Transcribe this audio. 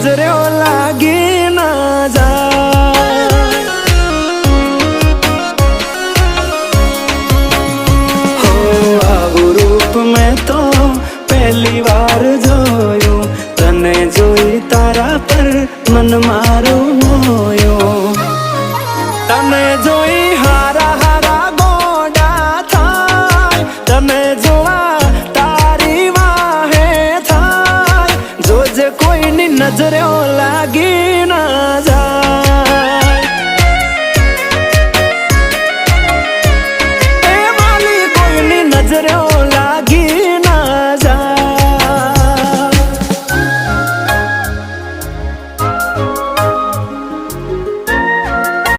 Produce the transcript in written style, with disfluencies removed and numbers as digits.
નજરો લાગી ના જાય હો આવું રૂપ મેં તો પહેલી વાર જોયું તને જોઈ તારા પર મન મારું મોયો તને જોઈ